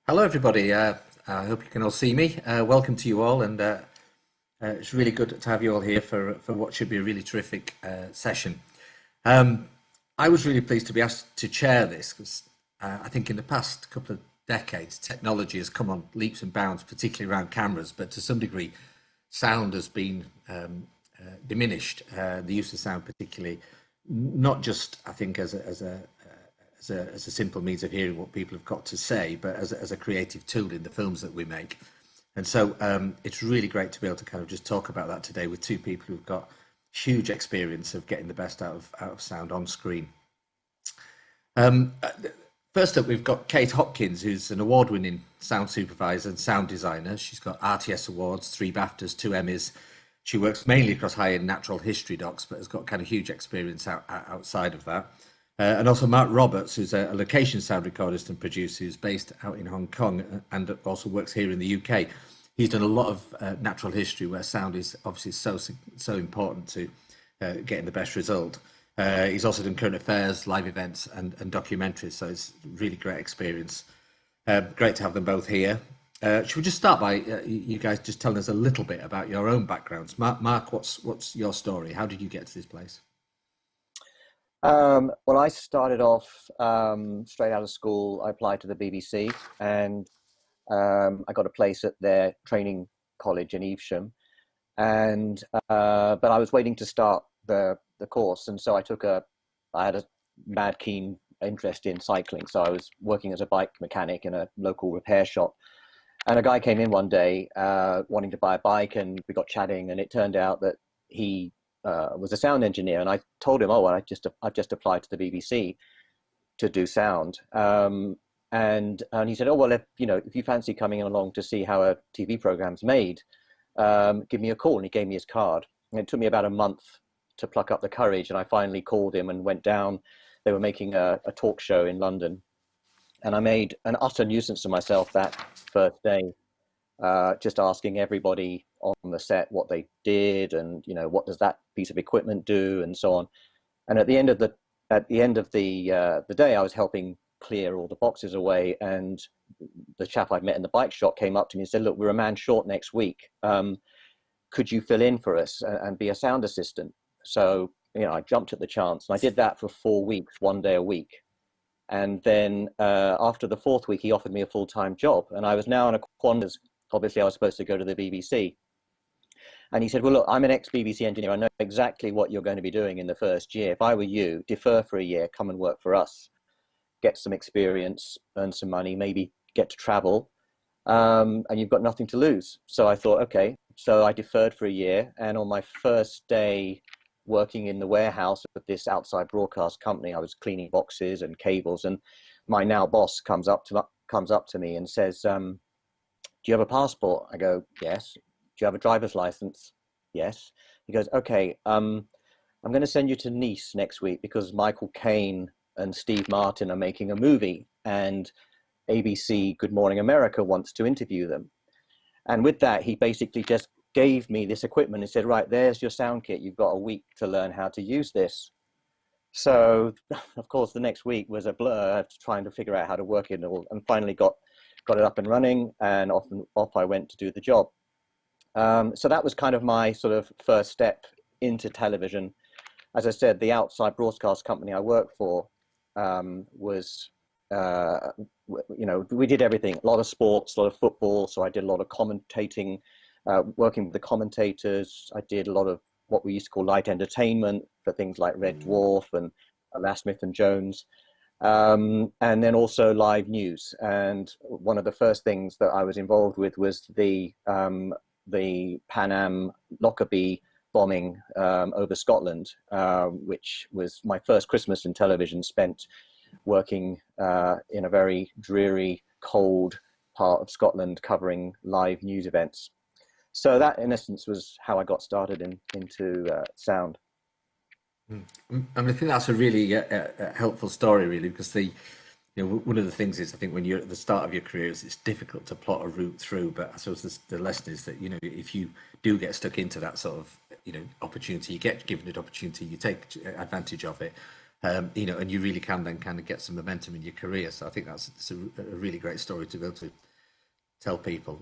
Hello, everybody. I hope you can all see me. Welcome to you all, and it's really good to have you all here for what should be a really terrific session. Um, I was really pleased to be asked to chair this because I think in the past couple of decades, technology has come on leaps and bounds, particularly around cameras, but to some degree, sound has been diminished. The use of sound, particularly, not just I think as a simple means of hearing what people have got to say, but as a creative tool in the films that we make. And so it's really great to be able to kind of just talk about that today with two people who've got huge experience of getting the best out of sound on screen. Um, uh, First up, we've got Kate Hopkins, who's an award-winning sound supervisor and sound designer. She's got RTS awards, 3 BAFTAs, 2 Emmys. She works mainly across high-end natural history docs, but has got kind of huge experience outside of that. And also Mark Roberts, who's a location sound recordist and producer who's based out in Hong Kong and also works here in the UK. He's done a lot of natural history where sound is obviously so important to getting the best result. He's also done current affairs, live events and documentaries, so it's really great experience. Great to have them both here. Should we just start by you guys just telling us a little bit about your own backgrounds? Mark, what's your story? How did you get to this place? Well, I started off straight out of school. I applied to the BBC and I got a place at their training college in Evesham. And but I was waiting to start the course, and so I had a mad keen interest in cycling. So I was working as a bike mechanic in a local repair shop, and a guy came in one day wanting to buy a bike, and we got chatting, and it turned out that he was a sound engineer, and I told him, "Oh, well, I've just applied to the BBC to do sound." And he said, "Oh, well, if you fancy coming along to see how a TV program's made, give me a call." And he gave me his card. And it took me about a month to pluck up the courage, and I finally called him and went down. They were making a talk show in London, and I made an utter nuisance of myself that first day, just asking everybody on the set what they did, and what does that piece of equipment do, and so on. And at the end of the day, I was helping clear all the boxes away, and the chap I'd met in the bike shop came up to me and said, "Look, we're a man short next week. Could you fill in for us and be a sound assistant?" So I jumped at the chance, and I did that for 4 weeks, 1 day a week. And then after the fourth week, he offered me a full-time job, and I was now in a quandary. Obviously, I was supposed to go to the BBC. And he said, "Well, look, I'm an ex-BBC engineer. I know exactly what you're going to be doing in the first year. If I were you, defer for a year, come and work for us, get some experience, earn some money, maybe get to travel, and you've got nothing to lose." So I thought, okay. So I deferred for a year, and on my first day working in the warehouse of this outside broadcast company, I was cleaning boxes and cables, and my now boss comes up to me and says, "Do you have a passport?" I go, "Yes." "Do you have a driver's license?" "Yes." He goes, "Okay, I'm going to send you to Nice next week because Michael Caine and Steve Martin are making a movie, and ABC Good Morning America wants to interview them." And with that, he basically just gave me this equipment and said, "Right, there's your sound kit. You've got a week to learn how to use this." So, of course, the next week was a blur trying to figure out how to work it all, and finally got it up and running, and off I went to do the job. So that was kind of my sort of first step into television. As I said, the outside broadcast company I worked for was, we did everything, a lot of sports, a lot of football. So I did a lot of commentating, working with the commentators. I did a lot of what we used to call light entertainment for things like Red Dwarf and Last Smith and Jones. And then also live news. And one of the first things that I was involved with was the Pan Am Lockerbie bombing over Scotland, which was my first Christmas in television spent working in a very dreary, cold part of Scotland covering live news events. So that, in essence, was how I got started into sound. I mean, I think that's a really helpful story, really, because one of the things is I think when you're at the start of your careers, it's difficult to plot a route through. But I suppose the lesson is that if you do get stuck into that sort of opportunity, you get given an opportunity, you take advantage of it. and you really can then kind of get some momentum in your career. So I think it's a really great story to be able to tell people.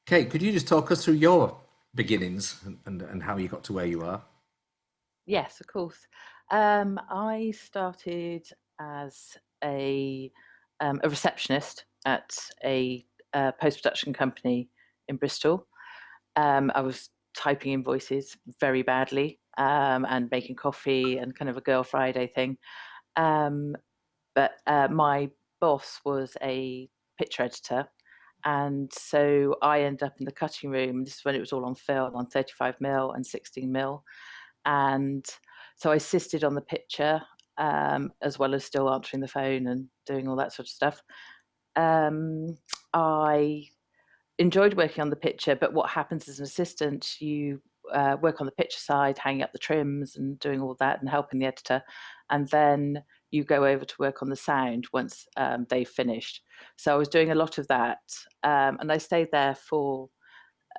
Kate, could you just talk us through your beginnings and how you got to where you are? Yes, of course. I started as a receptionist at a post-production company in Bristol. I was typing invoices very badly, and making coffee and kind of a Girl Friday thing. Um, but my boss was a picture editor. And so I ended up in the cutting room. This is when it was all on film on 35mm and 16mm. And so I assisted on the picture, as well as still answering the phone and doing all that sort of stuff. I enjoyed working on the picture, but what happens as an assistant, you work on the picture side, hanging up the trims and doing all that and helping the editor. And then you go over to work on the sound once they've finished. So I was doing a lot of that. And I stayed there for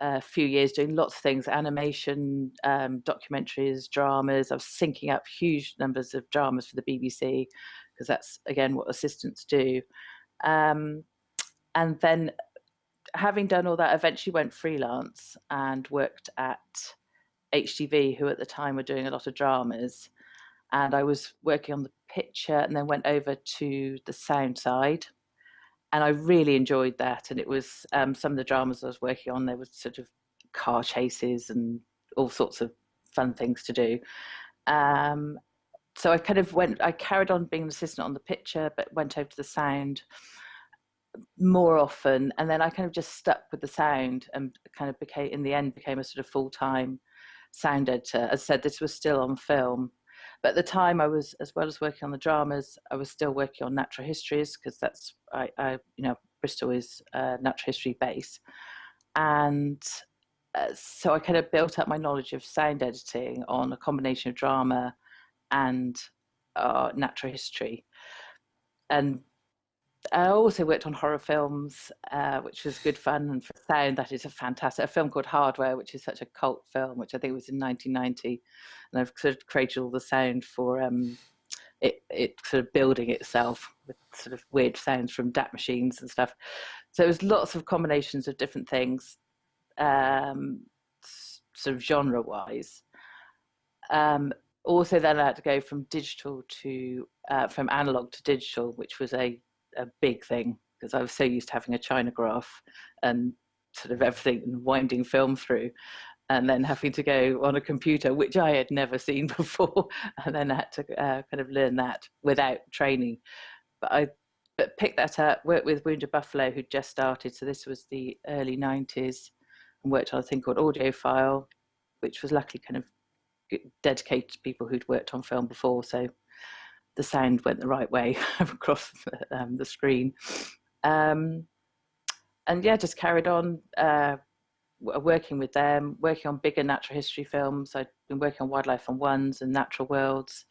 a few years doing lots of things, animation, documentaries, dramas. I was syncing up huge numbers of dramas for the BBC, because that's, again, what assistants do. And then, having done all that, eventually went freelance and worked at HTV, who at the time were doing a lot of dramas. And I was working on the picture and then went over to the sound side. And I really enjoyed that. And it was some of the dramas I was working on, there was sort of car chases and all sorts of fun things to do. So I carried on being an assistant on the picture, but went over to the sound more often. And then I kind of just stuck with the sound and kind of became a sort of full-time sound editor. As I said, this was still on film. But at the time, I was, as well as working on the dramas, I was still working on natural histories, because that's, Bristol is a natural history base. And so I kind of built up my knowledge of sound editing on a combination of drama and natural history. And I also worked on horror films, which was good fun. And for sound, that is a film called Hardware, which is such a cult film, which I think was in 1990. And I've sort of created all the sound for it sort of building itself with sort of weird sounds from DAT machines and stuff. So it was lots of combinations of different things, sort of genre-wise. Also, then I had to go from from analog to digital, which was a big thing, because I was so used to having a Chinograph and sort of everything and winding film through, and then having to go on a computer, which I had never seen before, and then I had to kind of learn that without training. But picked that up, worked with Wounded Buffalo, who'd just started, so this was the early 90s, and worked on a thing called Audiophile, which was luckily kind of dedicated to people who'd worked on film before, so the sound went the right way across the screen. And yeah, just carried on working with them, working on bigger natural history films. I'd been working on Wildlife on Ones and Natural Worlds,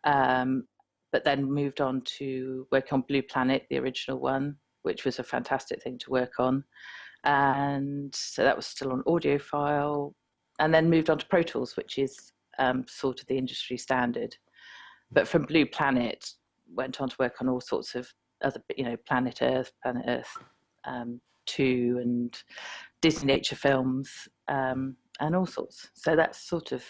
but then moved on to work on Blue Planet, the original one, which was a fantastic thing to work on. And so that was still on Audiophile, and then moved on to Pro Tools, which is sort of the industry standard. But from Blue Planet, went on to work on all sorts of other, Planet Earth 2, and Disney nature films, and all sorts. So that's sort of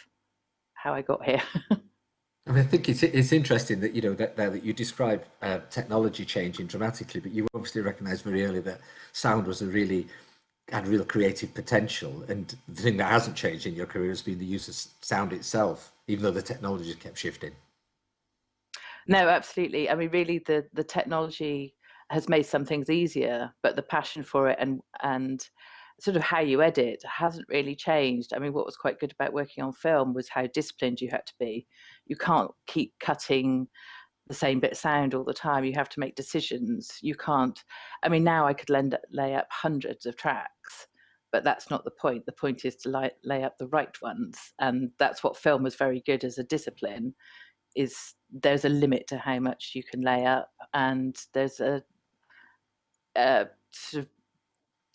how I got here. I mean, I think it's interesting that that you describe technology changing dramatically, but you obviously recognised very early that sound had real creative potential, and the thing that hasn't changed in your career has been the use of sound itself, even though the technology kept shifting. No, absolutely. I mean, really, the technology has made some things easier, but the passion for it and sort of how you edit hasn't really changed. I mean, what was quite good about working on film was how disciplined you had to be. You can't keep cutting the same bit of sound all the time. You have to make decisions. You can't. I mean, now I could lay up hundreds of tracks, but that's not the point. The point is to lay up the right ones, and that's what film was very good as a discipline. Is there's a limit to how much you can lay up, and there's a sort of,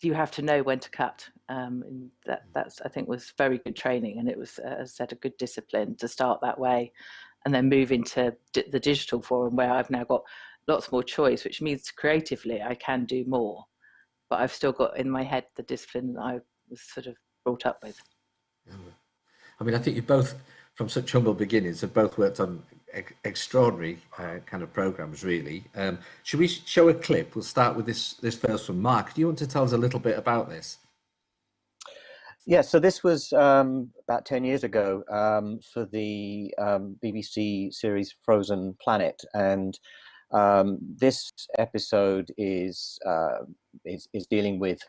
you have to know when to cut. And that's, I think, was very good training, and it was, as I said, a good discipline to start that way. and then move into the digital form where I've now got lots more choice, which means creatively I can do more, but I've still got in my head the discipline that I was sort of brought up with. I mean, I think you both, from such humble beginnings, have both worked on extraordinary kind of programs, really. Should we show a clip? We'll start with this first one. Mark, do you want to tell us a little bit about this? Yeah, so this was about 10 years ago for the BBC series Frozen Planet, and this episode is dealing with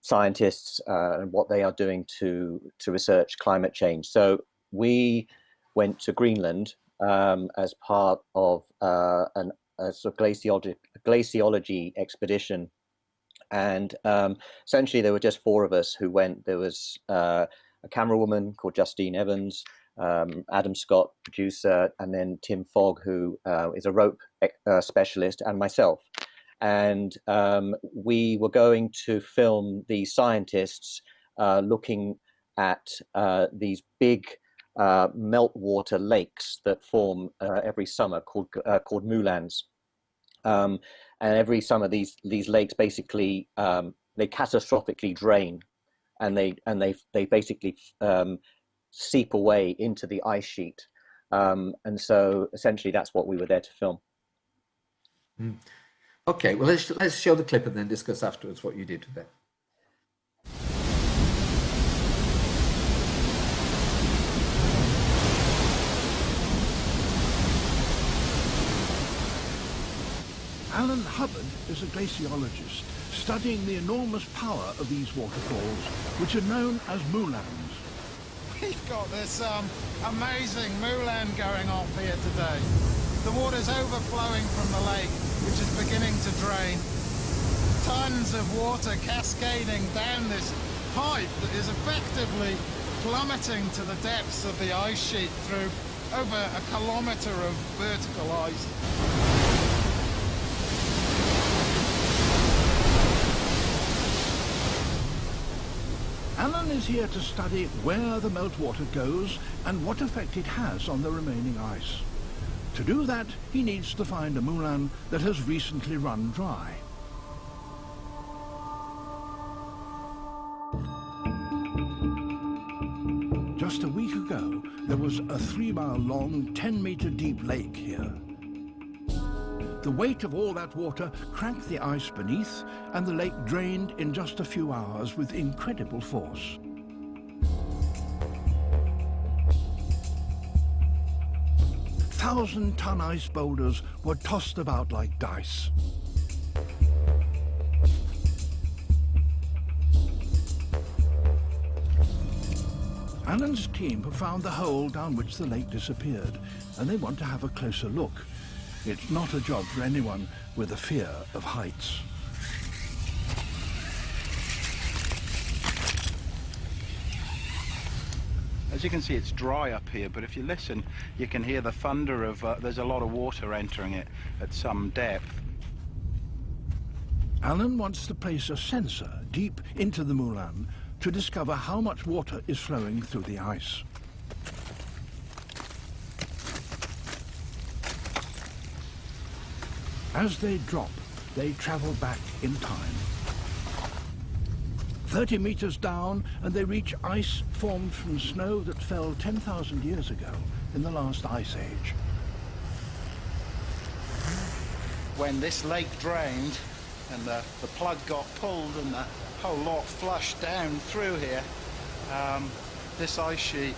scientists and what they are doing to research climate change. So we went to Greenland as part of a sort of glaciology expedition. And essentially, there were just four of us who went. There was a camera woman called Justine Evans, Adam Scott, producer, and then Tim Fogg, who is a rope specialist, and myself. And we were going to film the scientists looking at these big meltwater lakes that form every summer called moulins. And every summer, these lakes basically they catastrophically drain, and they basically seep away into the ice sheet. And so essentially, that's what we were there to film. Mm. Okay, well let's show the clip and then discuss afterwards what you did with it. Alan Hubbard is a glaciologist studying the enormous power of these waterfalls, which are known as moulins. We've got this amazing moulin going off here today. The water's overflowing from the lake, which is beginning to drain. Tons of water cascading down this pipe that is effectively plummeting to the depths of the ice sheet through over a kilometre of vertical ice. Alan is here to study where the meltwater goes and what effect it has on the remaining ice. To do that, he needs to find a moulin that has recently run dry. Just a week ago, there was a 3-mile-long, 10-meter-deep lake here. The weight of all that water cranked the ice beneath, and the lake drained in just a few hours with incredible force. Thousand-ton ice boulders were tossed about like dice. Alan's team have found the hole down which the lake disappeared, and they want to have a closer look. It's not a job for anyone with a fear of heights. As you can see, it's dry up here, but if you listen, you can hear the thunder of, there's a lot of water entering it at some depth. Alan wants to place a sensor deep into the moulin to discover how much water is flowing through the ice. As they drop, they travel back in time. 30 meters down, and they reach ice formed from snow that fell 10,000 years ago in the last ice age. When this lake drained and the plug got pulled and the whole lot flushed down through here, this ice sheet,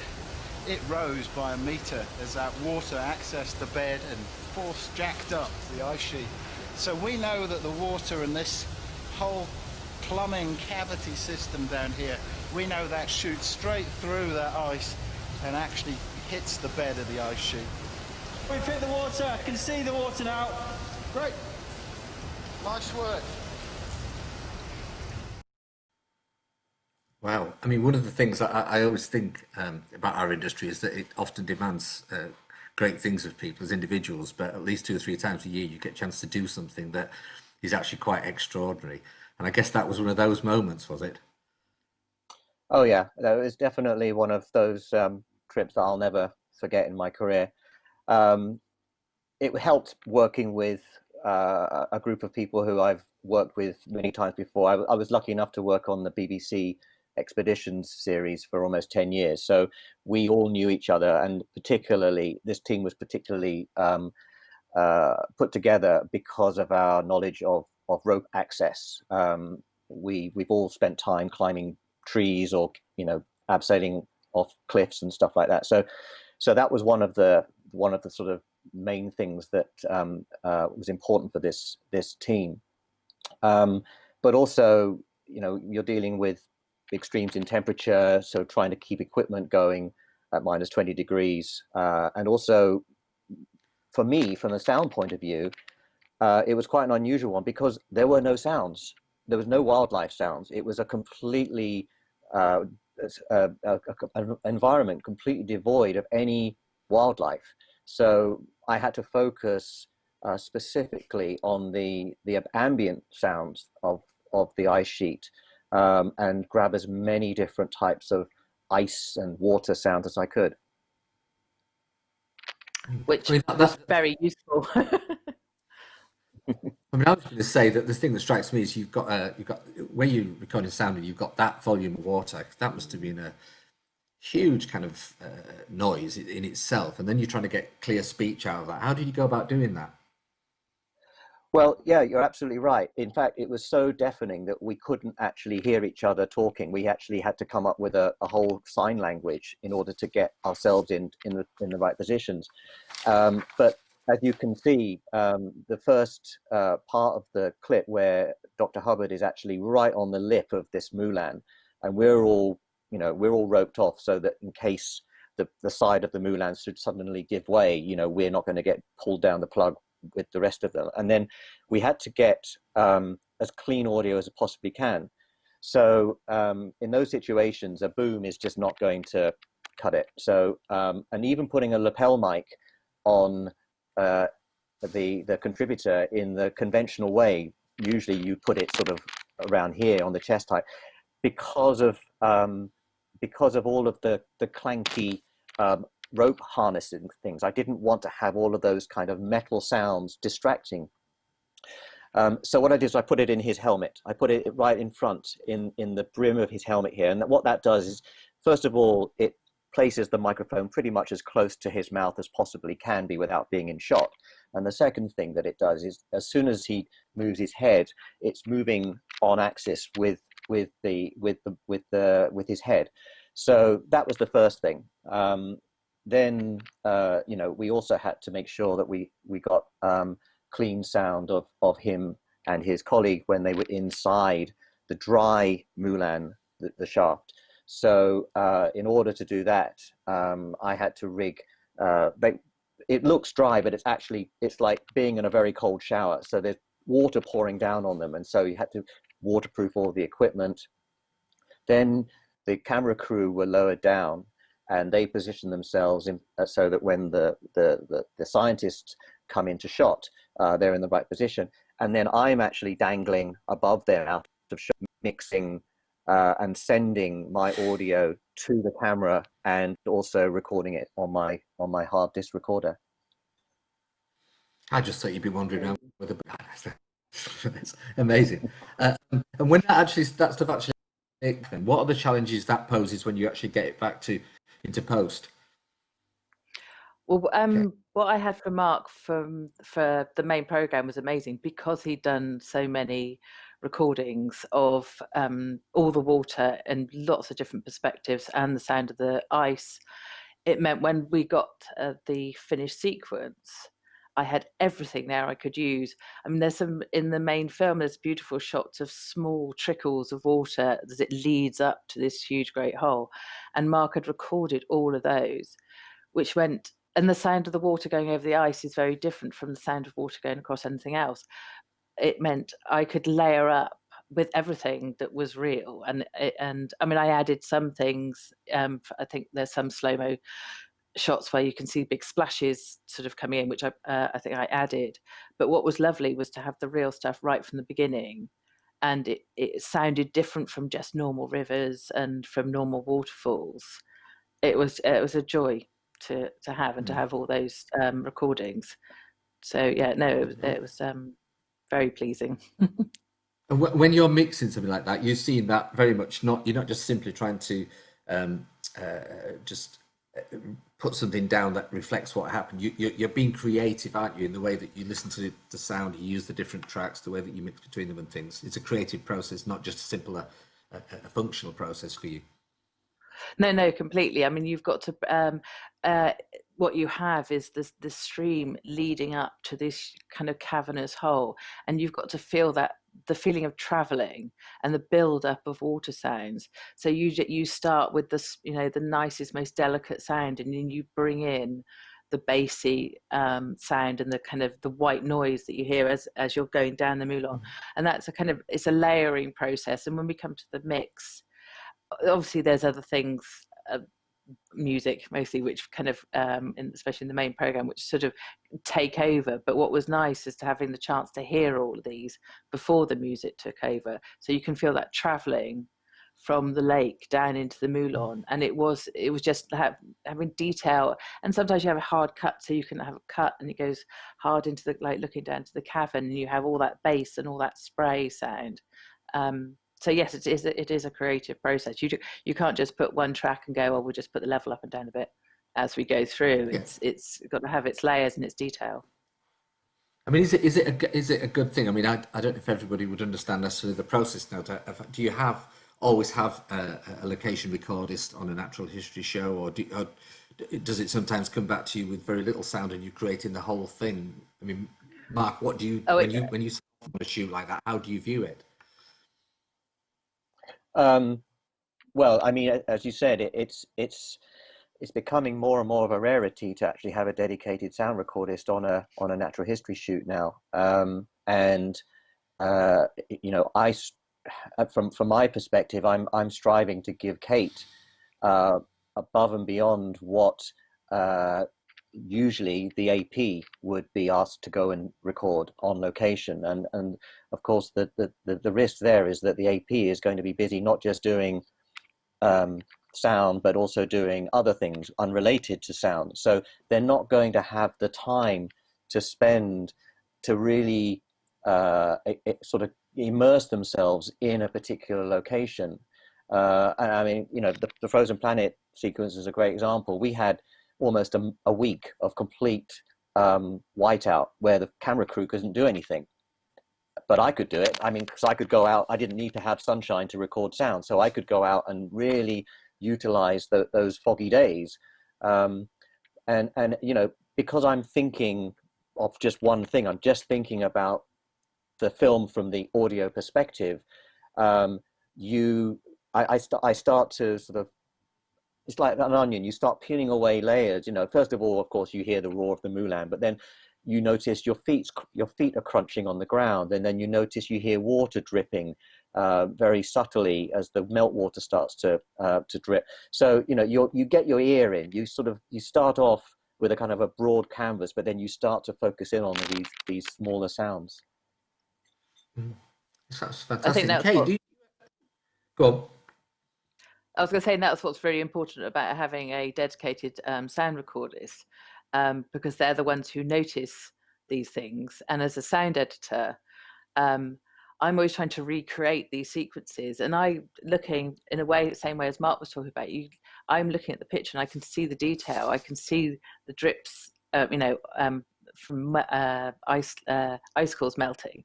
it rose by a meter as that water accessed the bed and force jacked up the ice sheet. So we know that the water in this whole plumbing cavity system down here, we know that shoots straight through that ice and actually hits the bed of the ice sheet. We've hit the water. I can see the water now. Great. Nice work. Wow. I mean, one of the things that I always think about our industry is that it often demands great things of people as individuals, but at least 2 or 3 times a year you get a chance to do something that is actually quite extraordinary. And I guess that was one of those moments, was it? Oh yeah, that was definitely one of those trips that I'll never forget in my career. It helped working with a group of people who I've worked with many times before. I was lucky enough to work on the BBC Expeditions series for almost 10 years. So we all knew each other, and particularly this team was particularly put together because of our knowledge of rope access. We've all spent time climbing trees or, you know, abseiling off cliffs and stuff like that. So that was one of the sort of main things that was important for this team. But also, you know, you're dealing with extremes in temperature, so trying to keep equipment going at minus 20 degrees. And also, for me, from the sound point of view, it was quite an unusual one because there were no sounds. There was no wildlife sounds. It was a completely environment completely devoid of any wildlife. So I had to focus specifically on the ambient sounds of the ice sheet, and grab as many different types of ice and water sounds as I could. Which was very useful. I mean, I was going to say that the thing that strikes me is you've got where you recorded sound and you've got that volume of water. That must have been a huge kind of noise in itself, and then you're trying to get clear speech out of that. How did you go about doing that? Well, yeah, you're absolutely right. In fact, it was so deafening that we couldn't actually hear each other talking. We actually had to come up with a whole sign language in order to get ourselves in the right positions. But as you can see, the first part of the clip where Dr. Hubbard is actually right on the lip of this Mulan, and we're all roped off so that in case the side of the Mulan should suddenly give way, you know, we're not going to get pulled down the plug with the rest of them. And then we had to get as clean audio as it possibly can. So in those situations, a boom is just not going to cut it. So and even putting a lapel mic on the contributor in the conventional way, usually you put it sort of around here on the chest height, because of all of the clanky rope harnessing things. I didn't want to have all of those kind of metal sounds distracting. So what I did is I put it in his helmet. I put it right in front in the brim of his helmet here. And what that does is, first of all, it places the microphone pretty much as close to his mouth as possibly can be without being in shot. And the second thing that it does is, as soon as he moves his head, it's moving on axis with his head. So that was the first thing. Then you know, we also had to make sure that we got clean sound of him and his colleague when they were inside the dry Mulan, the shaft. So in order to do that, I had to rig. It looks dry, but it's like being in a very cold shower. So there's water pouring down on them, and so you had to waterproof all the equipment. Then the camera crew were lowered down, and they positioned themselves in, so that when the scientists come into shot, they're in the right position. And then I'm actually dangling above them out of shot, mixing and sending my audio to the camera, and also recording it on my hard disk recorder. I just thought you'd be wandering around with a. It's amazing. And when that stuff actually, what are the challenges that poses when you actually get it back into post? Well, what I had from Mark for the main program was amazing, because he'd done so many recordings of all the water and lots of different perspectives and the sound of the ice. It meant when we got the finished sequence, I had everything there I could use. I mean, there's some in the main film, there's beautiful shots of small trickles of water as it leads up to this huge great hole, and Mark had recorded all of those, which went, and the sound of the water going over the ice is very different from the sound of water going across anything else. It meant I could layer up with everything that was real, and I mean, I added some things. I think there's some slow-mo shots where you can see big splashes sort of coming in, which I think I added. But what was lovely was to have the real stuff right from the beginning, and it sounded different from just normal rivers and from normal waterfalls. It was a joy to have, and to have all those recordings. So yeah, no, it was very pleasing. And when you're mixing something like that, you're seeing that very much you're not just simply trying to just put something down that reflects what happened. You're being creative, aren't you, in the way that you listen to the sound, you use the different tracks, the way that you mix between them and things. It's a creative process, not just a simple a functional process for you. No, completely. I mean, you've got to what you have is the stream leading up to this kind of cavernous hole, and you've got to feel that, the feeling of traveling and the build up of water sounds. So you start with this, the nicest, most delicate sound, and then you bring in the bassy sound and the kind of the white noise that you hear as you're going down the Moulin. And that's it's a layering process. And when we come to the mix, obviously there's other things, music mostly, which kind of especially in the main program, which sort of take over. But what was nice is to having the chance to hear all of these before the music took over, so you can feel that traveling from the lake down into the Moulin. And it was just having detail, and sometimes you have a hard cut, so you can have a cut and it goes hard into the, like, looking down to the cavern, and you have all that bass and all that spray sound. So yes, it is a creative process. You can't just put one track and go, well, we'll just put the level up and down a bit as we go through. Yeah. It's got to have its layers and its detail. I mean, is it a good thing? I mean, I don't know if everybody would understand necessarily the process now. Do you always have a location recordist on a natural history show, or does it sometimes come back to you with very little sound and you're creating the whole thing? I mean, Mark, what do you when you start from a shoot like that? How do you view it? Well, I mean, as you said, it's becoming more and more of a rarity to actually have a dedicated sound recordist on a natural history shoot now. From my perspective, I'm striving to give Kate above and beyond what usually the AP would be asked to go and record on location. And of course, the risk there is that the AP is going to be busy not just doing sound, but also doing other things unrelated to sound. So they're not going to have the time to spend to really sort of immerse themselves in a particular location. And I mean, the Frozen Planet sequence is a great example. We had almost a week of complete whiteout where the camera crew couldn't do anything. But I could do it. I mean, because I could go out, I didn't need to have sunshine to record sound. So I could go out and really utilize those foggy days. And because I'm thinking of just one thing, I'm just thinking about the film from the audio perspective. I start to sort of, it's like an onion. You start peeling away layers. First of all, of course, you hear the roar of the Moulin, but then you notice your feet are crunching on the ground, and then you notice you hear water dripping very subtly as the meltwater starts to drip. So you get your ear in. You start off with a kind of a broad canvas, but then you start to focus in on these smaller sounds. That's fantastic. I think that's Kate, go on. I was going to say that's what's very important about having a dedicated sound recordist, because they're the ones who notice these things. And as a sound editor, I'm always trying to recreate these sequences, and I'm looking in a way, the same way as Mark was talking about. I'm looking at the picture and I can see the detail. I can see the drips, from icicles melting,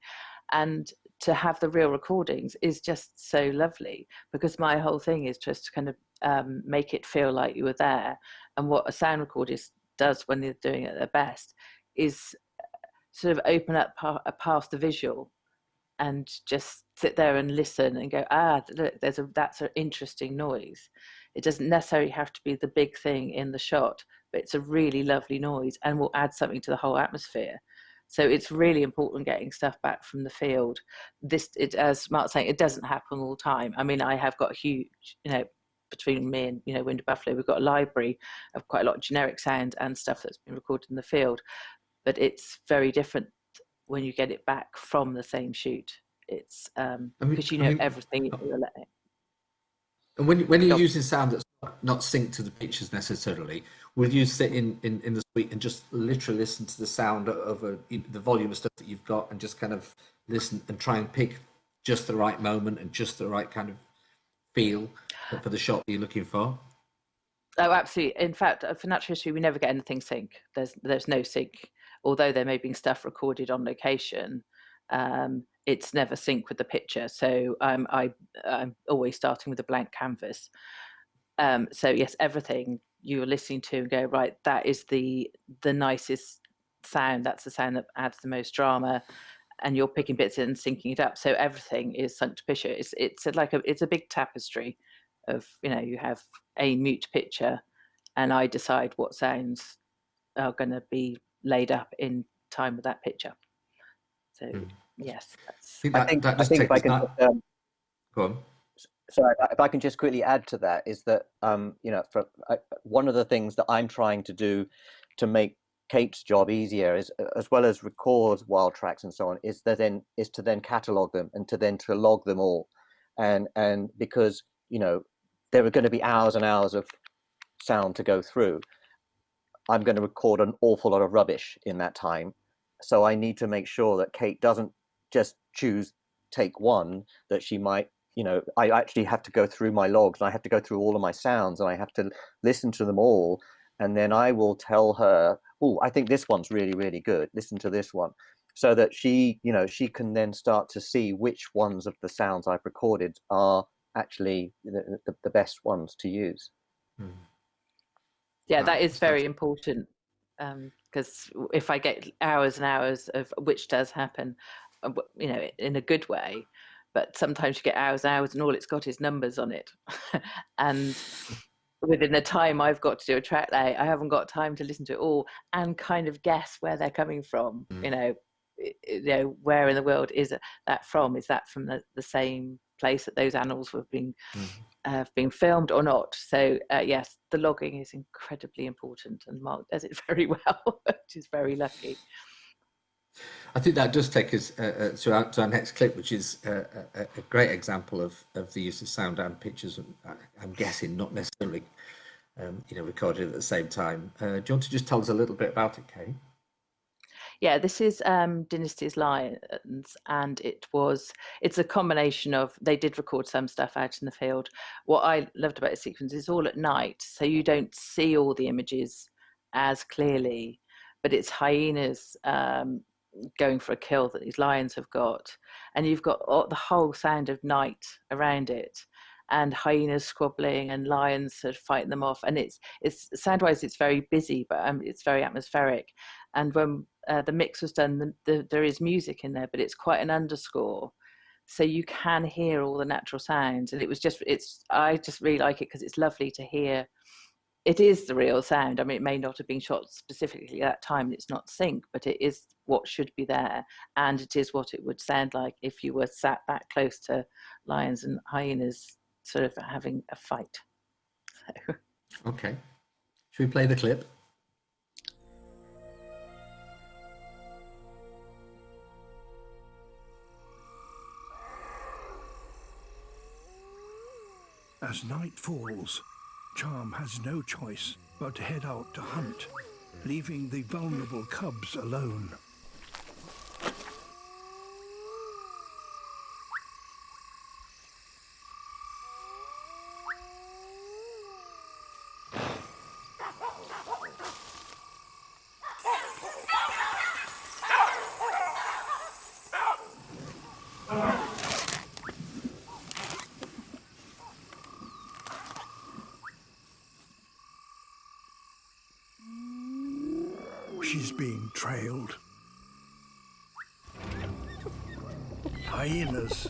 and to have the real recordings is just so lovely, because my whole thing is just to kind of make it feel like you were there. And what a sound recordist does when they're doing it at their best is sort of open up past the visual and just sit there and listen and go, look, that's an interesting noise. It doesn't necessarily have to be the big thing in the shot, but it's a really lovely noise and will add something to the whole atmosphere. So it's really important getting stuff back from the field. As Mark's saying, it doesn't happen all the time. I mean, I have got a huge, between me and, Wind of Buffalo, we've got a library of quite a lot of generic sound and stuff that's been recorded in the field. But it's very different when you get it back from the same shoot. It's because everything you're letting. And when you're using sound that's not sync to the pictures necessarily, will you sit in the suite and just literally listen to the sound of the volume of stuff that you've got, and just kind of listen and try and pick just the right moment and just the right kind of feel for the shot that you're looking for? Oh, absolutely. In fact, for natural history, we never get anything sync. There's no sync, although there may be stuff recorded on location. It's never sync with the picture. So I'm always starting with a blank canvas. So yes, everything you're listening to and go, right, that is the nicest sound. That's the sound that adds the most drama, and you're picking bits in and syncing it up. So everything is sunk to picture. It's a big tapestry of, you have a mute picture, and I decide what sounds are going to be laid up in time with that picture. So yes, I think if I can go on. So if I can just quickly add to that, is that one of the things that I'm trying to do to make Kate's job easier, is, as well as record wild tracks and so on, is to then catalog them and to log them all, and because there are going to be hours and hours of sound to go through. I'm going to record an awful lot of rubbish in that time, so I need to make sure that Kate doesn't just choose take one, that she might. I actually have to go through my logs, and I have to go through all of my sounds, and I have to listen to them all, and then I will tell her, oh, I think this one's really, really good. Listen to this one, so that she can then start to see which ones of the sounds I've recorded are actually the best ones to use. Yeah, that is very important, because if I get hours and hours of, which does happen, in a good way, but sometimes you get hours and hours and all it's got is numbers on it. And within the time I've got to do a track lay, I haven't got time to listen to it all and kind of guess where they're coming from. Where in the world is that from? Is that from the same place that those animals were being filmed or not? So yes, the logging is incredibly important, and Mark does it very well, which is very lucky. I think that does take us to our next clip, which is a great example of the use of sound and pictures. I'm guessing not necessarily, recorded at the same time. Do you want to just tell us a little bit about it, Kate? Yeah, this is Dynastys Lions, and it's a combination of, they did record some stuff out in the field. What I loved about the sequence is all at night, so you don't see all the images as clearly, but it's hyenas going for a kill that these lions have got, and you've got the whole sound of night around it, and hyenas squabbling and lions sort of fighting them off, and it's sound-wise it's very busy, but it's very atmospheric. And when the mix was done, there is music in there, but it's quite an underscore, so you can hear all the natural sounds. And I just really like it because it's lovely to hear. It is the real sound. I mean, it may not have been shot specifically at that time, it's not sync, but it is what should be there, and it is what it would sound like if you were sat that close to lions and hyenas sort of having a fight. So. Okay, should we play the clip? As night falls, Charm has no choice but to head out to hunt, leaving the vulnerable cubs alone. She's being trailed. Hyenas.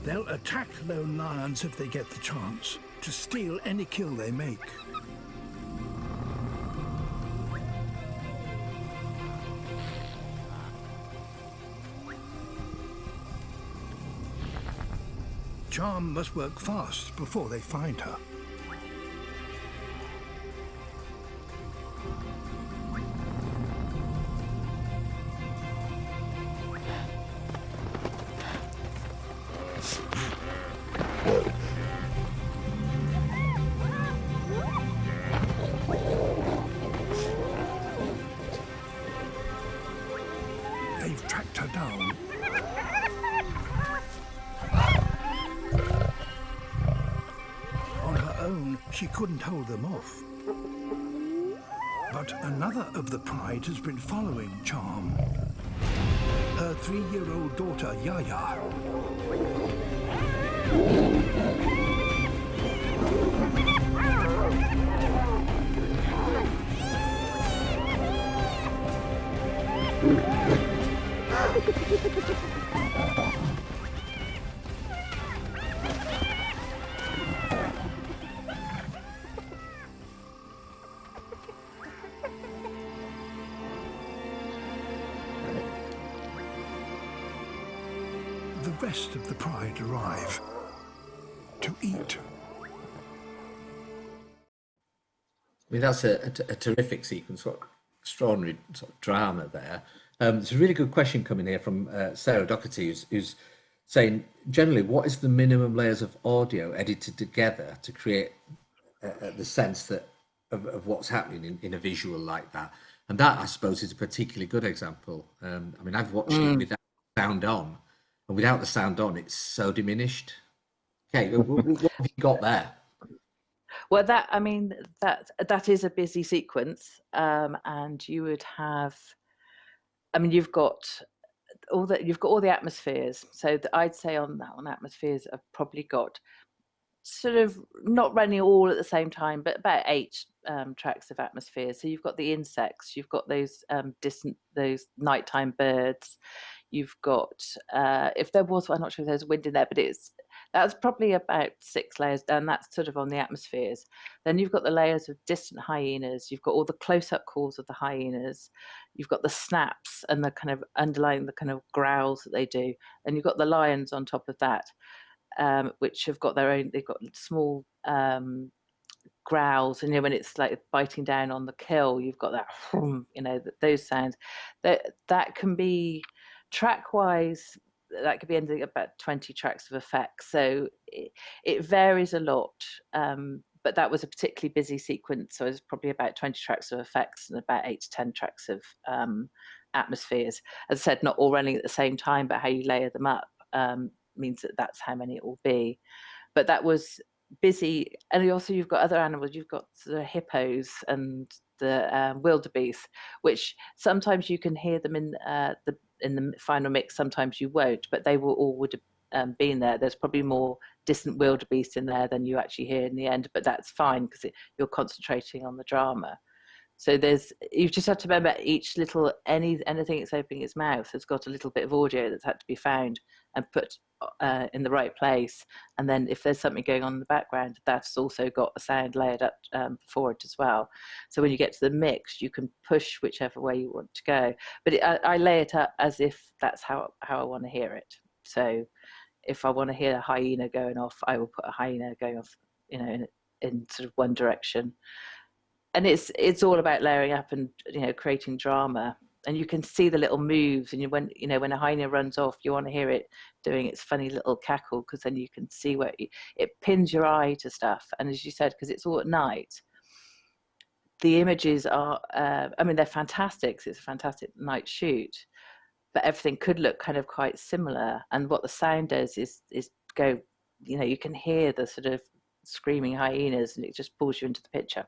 They'll attack lone lions if they get the chance, to steal any kill they make. Charm must work fast before they find her. she couldn't hold them off. But another of the pride has been following Charm. Her 3-year-old daughter, Yaya. The rest of the pride arrive to eat. I mean, that's a terrific sequence, what extraordinary sort of drama there. There's a really good question coming here from Sarah Doherty, who's saying, generally, what is the minimum layers of audio edited together to create the sense that of what's happening in a visual like that? And that, I suppose, is a particularly good example. I mean, I've watched it without sound on, and without the sound on, it's so diminished. Okay, what have you got there? Well, that is a busy sequence, and you would have. I mean, you've got all the atmospheres. So I'd say on atmospheres, I've probably got sort of not running all at the same time, but about 8 tracks of atmospheres. So you've got the insects, you've got those those nighttime birds. You've got if there was, I'm not sure if there's wind in there, but that's probably about 6 layers down. That's sort of on the atmospheres. Then you've got the layers of distant hyenas. You've got all the close-up calls of the hyenas. You've got the snaps and the kind of underlying the kind of growls that they do. And you've got the lions on top of that, which have got their own. They've got small growls, and when it's like biting down on the kill, you've got that, those sounds. That can be track-wise. That could be anything about 20 tracks of effects, so it varies a lot, but that was a particularly busy sequence, so it was probably about 20 tracks of effects and about 8 to 10 tracks of atmospheres. As I said, not all running at the same time, but how you layer them up means that's how many it will be. But that was busy. And also you've got other animals. You've got the hippos and the wildebeest, which sometimes you can hear them in the final mix, sometimes you won't, but they would have been there. There's probably more distant wildebeest in there than you actually hear in the end, but that's fine because you're concentrating on the drama. So you just have to remember each little anything it's opening its mouth has got a little bit of audio that's had to be found and put in the right place. And then if there's something going on in the background, that's also got a sound layered up for it as well. So when you get to the mix, you can push whichever way you want to go. But I lay it up as if that's how I want to hear it. So if I want to hear a hyena going off, I will put a hyena going off, in sort of one direction. And it's all about layering up and creating drama. And you can see the little moves, and when a hyena runs off, you want to hear it doing its funny little cackle, because then you can see where it pins your eye to stuff. And as you said, because it's all at night, the images are they're fantastic. It's a fantastic night shoot, but everything could look kind of quite similar. And what the sound does is go, you can hear the sort of screaming hyenas, and it just pulls you into the picture.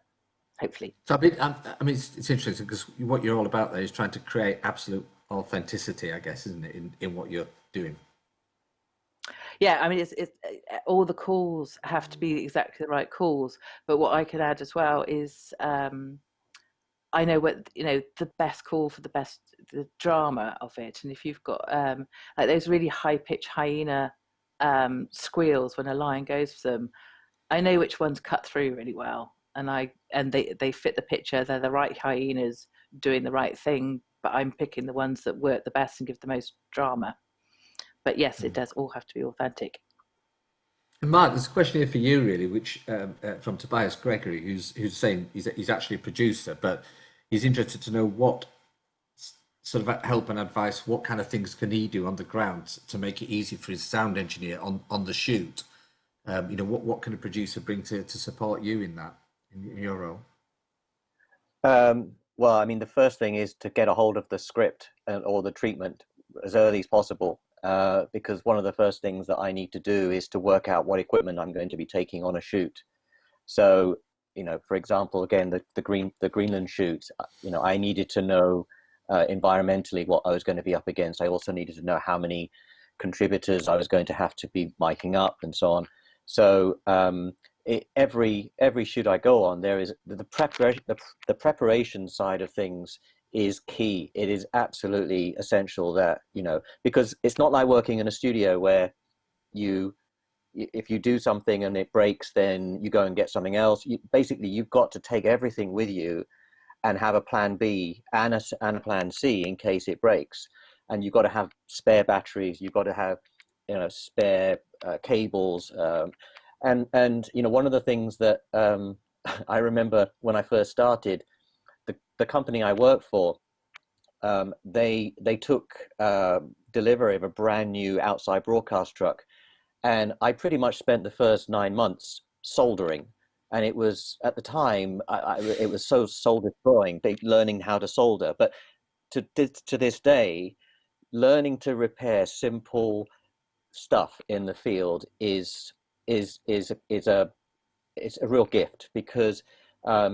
Hopefully. So it's interesting because what you're all about there is trying to create absolute authenticity, I guess, isn't it, in what you're doing? Yeah, it's all the calls have to be exactly the right calls. But what I could add as well is I know what the best call for the drama of it. And if you've got like those really high pitched hyena squeals when a lion goes for them, I know which ones cut through really well. And they fit the picture. They're the right hyenas doing the right thing, but I'm picking the ones that work the best and give the most drama. But yes, it does all have to be authentic. And Mark, there's a question here for you, really, which from Tobias Gregory, who's saying he's actually a producer, but he's interested to know what sort of help and advice, what kind of things can he do on the ground to make it easy for his sound engineer on the shoot. What can a producer bring to support you in that? In your role? Well, the first thing is to get a hold of the script or the treatment as early as possible, because one of the first things that I need to do is to work out what equipment I'm going to be taking on a shoot. So, for example, again, the Greenland shoot, I needed to know environmentally what I was going to be up against. I also needed to know how many contributors I was going to have to be miking up and so on. So every shoot I go on, there is the preparation. The preparation side of things is key. It is absolutely essential that because it's not like working in a studio where if you do something and it breaks, then you go and get something else. Basically, you've got to take everything with you and have a plan B and a plan C in case it breaks. And you've got to have spare batteries. You've got to have, spare cables. And one of the things that I remember when I first started, the company I worked for, they took delivery of a brand new outside broadcast truck. And I pretty much spent the first 9 months soldering. And it was, at the time, it was so solder destroying, learning how to solder. But to this day, learning to repair simple stuff in the field is a real gift, because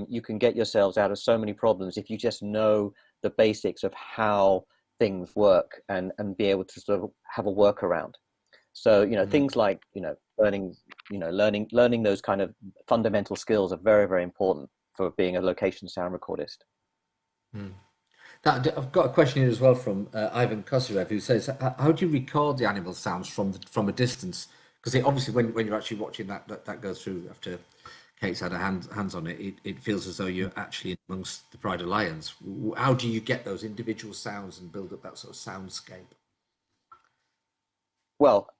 you can get yourselves out of so many problems if you just know the basics of how things work and be able to sort of have a workaround. So things like learning those kind of fundamental skills are very, very important for being a location sound recordist. I've got a question here as well from Ivan Kosarev, who says, how do you record the animal sounds from a distance? Because obviously when you're actually watching that go through after Kate's had her hands on it, it feels as though you're actually amongst the Pride of Lions. How do you get those individual sounds and build up that sort of soundscape? Well,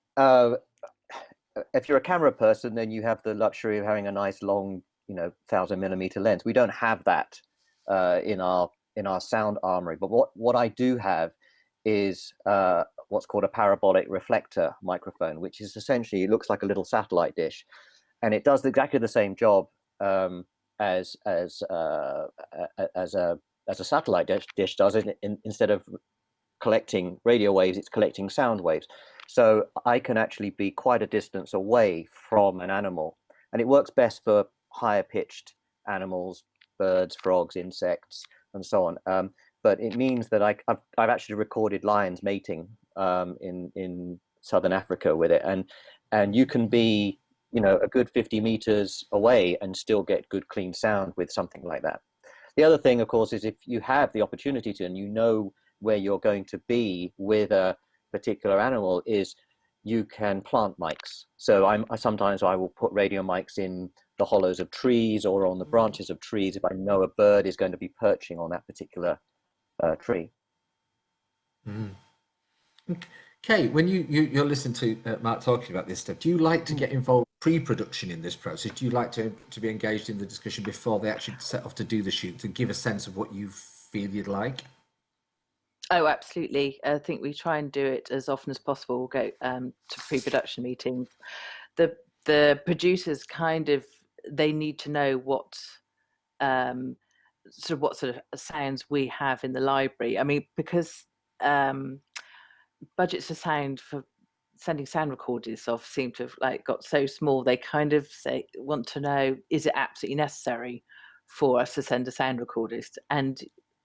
if you're a camera person, then you have the luxury of having a nice long, 1,000mm lens. We don't have that in our sound armory. But what I do have is what's called a parabolic reflector microphone, which is essentially, it looks like a little satellite dish, and it does exactly the same job as a satellite dish does. Instead of collecting radio waves, it's collecting sound waves. So I can actually be quite a distance away from an animal, and it works best for higher pitched animals, birds, frogs, insects, and so on. But it means that I've actually recorded lions mating in southern Africa with it, and you can be a good 50 meters away and still get good clean sound with something like that. The other thing, of course, is if you have the opportunity to, and where you're going to be with a particular animal, is you can plant mics. So sometimes I will put radio mics in the hollows of trees or on the branches of trees if I know a bird is going to be perching on that particular tree. Kate, when you're listening to Mark talking about this stuff, do you like to get involved pre-production in this process? Do you like to be engaged in the discussion before they actually set off to do the shoot, to give a sense of what you feel you'd like? Oh, absolutely. I think we try and do it as often as possible. We'll go to pre-production meetings. The producers they need to know what sort of sounds we have in the library. I mean, because budgets for sound for sending sound recorders off seem to have got so small. They kind of want to know, is it absolutely necessary for us to send a sound recordist? And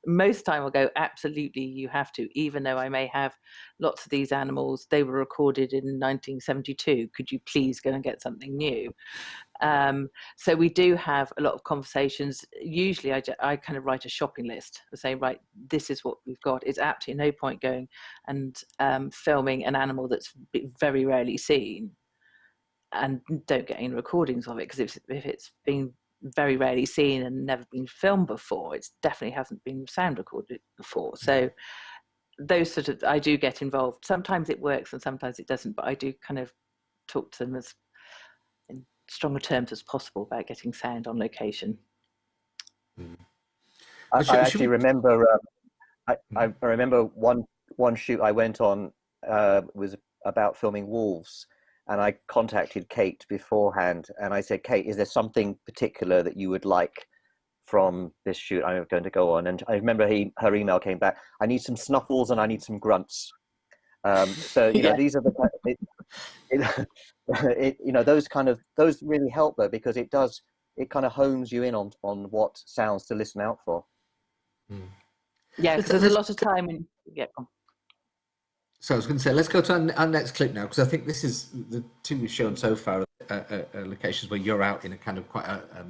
most time I'll go, absolutely, you have to, even though I may have lots of these animals, they were recorded in 1972. Could you please go and get something new? So we do have a lot of conversations. Usually I kind of write a shopping list and say, right, this is what we've got. It's absolutely no point going and filming an animal that's very rarely seen and don't get any recordings of it, because if it's been very rarely seen and never been filmed before, it definitely hasn't been sound recorded before. So those I do get involved. Sometimes it works and sometimes it doesn't, but I do kind of talk to them as in stronger terms as possible about getting sound on location. I actually remember I remember one shoot I went on was about filming wolves. And I contacted Kate beforehand and I said, Kate, is there something particular that you would like from this shoot I'm going to go on? And I remember her email came back, I need some snuffles and I need some grunts. So, these are the, those really help though, because it does it kind of hones you in on what sounds to listen out for. Yeah, because there's a lot of time in. Yeah. So I was going to say, let's go to our next clip now, because I think this is the two we've shown so far are locations where you're out in a kind of quite a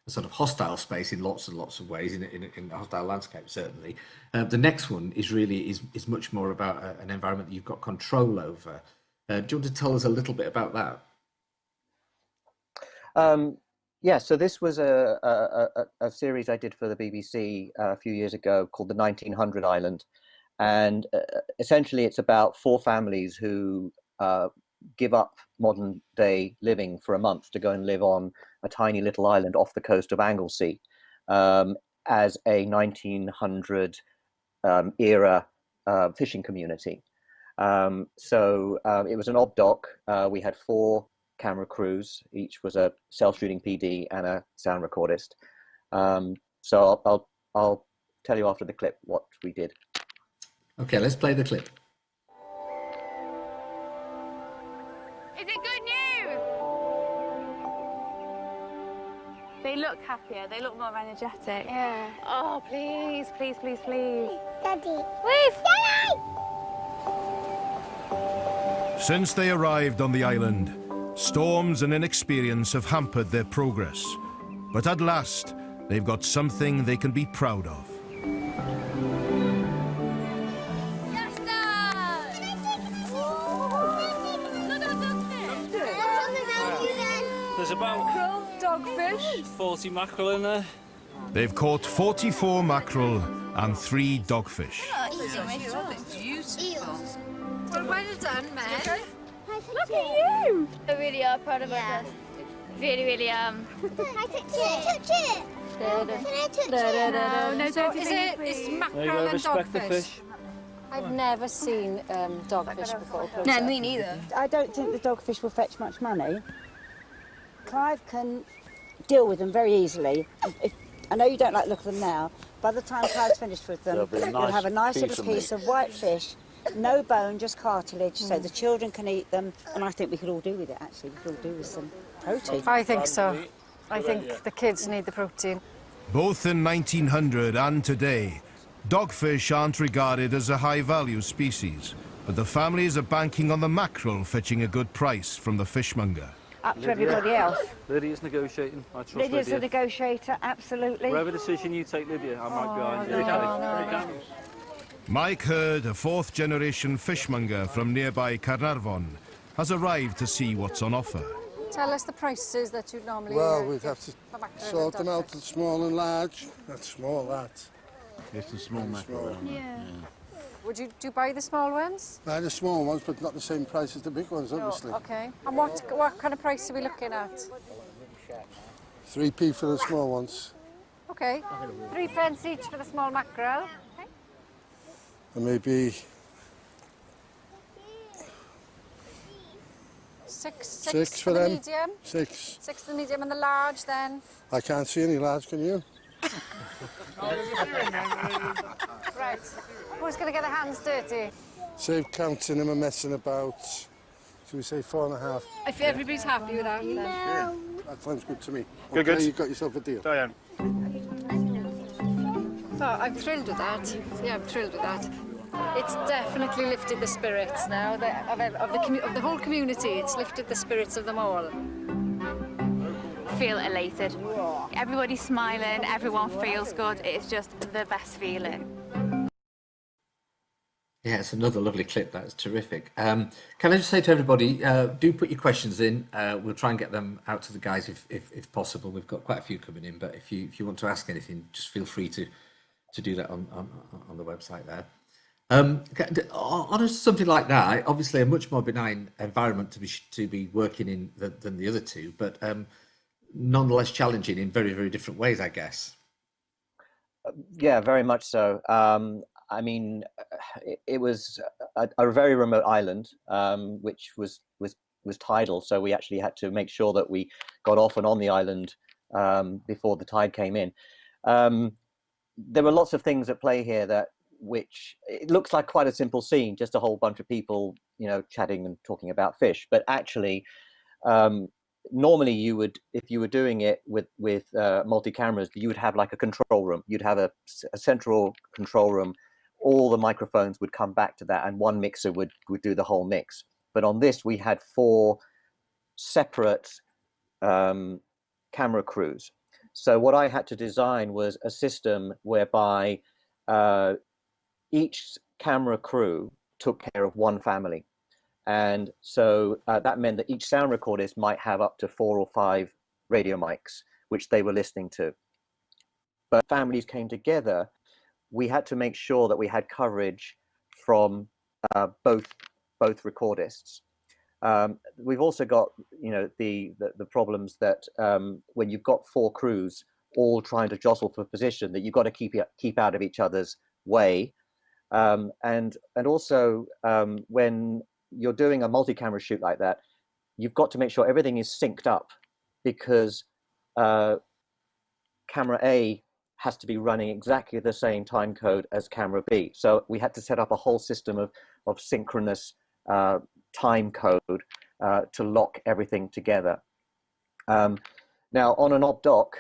sort of hostile space in lots and lots of ways, in a hostile landscape, certainly. The next one is much more about an environment that you've got control over. Do you want to tell us a little bit about that? Yeah, so this was a series I did for the BBC a few years ago called The 1900 Island. And essentially it's about 4 families who give up modern day living for a month to go and live on a tiny little island off the coast of Anglesey as a 1900 era fishing community. So it was an ob doc. We had 4 camera crews, each was a self-shooting PD and a sound recordist. So I'll tell you after the clip what we did. Okay, let's play the clip. Is it good news? They look happier, they look more energetic. Yeah. Oh, please, please, please, please. Daddy. Wave! Since they arrived on the island, storms and inexperience have hampered their progress. But at last, they've got something they can be proud of. There's about Dogfish. 40 mackerel in there. They've caught 44 mackerel and 3 dogfish. Beautiful. Well, well done, man. Look at you! I really are proud of us. Really, really am. Can I touch it? Can I touch it? No, So don't is do it please. it's There you mackerel go, and respect the dogfish? fish. I've never seen dogfish before. No, me neither. I don't think the dogfish will fetch much money. Clive can deal with them very easily. I know you don't like the look of them now. By the time Clive's finished with them, you'll have a nice little piece of white fish, no bone, just cartilage, so the children can eat them. And I think we could all do with it, actually. We could all do with some protein. I think so. I think the kids need the protein. Both in 1900 and today, dogfish aren't regarded as a high-value species, but the families are banking on the mackerel fetching a good price from the fishmonger. Up to everybody else. Lydia's negotiating. I trust Lydia's Lydia. a negotiator, absolutely. Whatever decision you take, Lydia, I might be behind you. Mike Hurd, a 4th-generation fishmonger from nearby Carnarvon, has arrived to see what's on offer. Tell us the prices that you'd normally... Well, we'd have to sort them out, small and large. That's small, that. It's the small mackerel. Yeah. Would you buy the small ones? Buy the small ones, but not the same price as the big ones, obviously. Okay. And what kind of price are we looking at? 3p for the small ones. Okay. 3 pence each for the small mackerel. Okay. And maybe Six for the them. medium. 6. 6 for the medium, and the large then. I can't see any large, can you? Right. Who's going to get their hands dirty? Save counting them and messing about. Should we say 4.5? If everybody's happy with that, then. That sounds good to me. Good, Okay, good. you've got yourself a deal. Diane. Oh, I'm thrilled with that. Yeah, I'm thrilled with that. It's definitely lifted the spirits now of the whole community. It's lifted the spirits of them all. Feel elated. Everybody's smiling, everyone feels good. It's just the best feeling. Yeah, it's another lovely clip. That's terrific. Can I just say to everybody, do put your questions in. We'll try and get them out to the guys if possible. We've got quite a few coming in, but if you want to ask anything, just feel free to do that on the website there. On something like that, obviously a much more benign environment to be working in than the other two, but nonetheless challenging in very, very different ways, I guess. Yeah, very much so. I mean, it was a very remote island, which was tidal, so we actually had to make sure that we got off and on the island before the tide came in. There were lots of things at play here which it looks like quite a simple scene, just a whole bunch of people, chatting and talking about fish, but actually normally you would, if you were doing it with multi-cameras, you would have like a control room. You'd have a central control room. All the microphones would come back to that, and one mixer would do the whole mix. But on this, we had 4 separate camera crews. So what I had to design was a system whereby each camera crew took care of one family. And so that meant that each sound recordist might have up to 4 or 5 radio mics, which they were listening to. But families came together. We had to make sure that we had coverage from both recordists. We've also got, you know, the problems that when you've got 4 crews all trying to jostle for position, that you've got to keep out of each other's way. And also when you're doing a multi-camera shoot like that, you've got to make sure everything is synced up, because camera A has to be running exactly the same time code as camera B. So we had to set up a whole system of synchronous time code to lock everything together. Now on an op doc,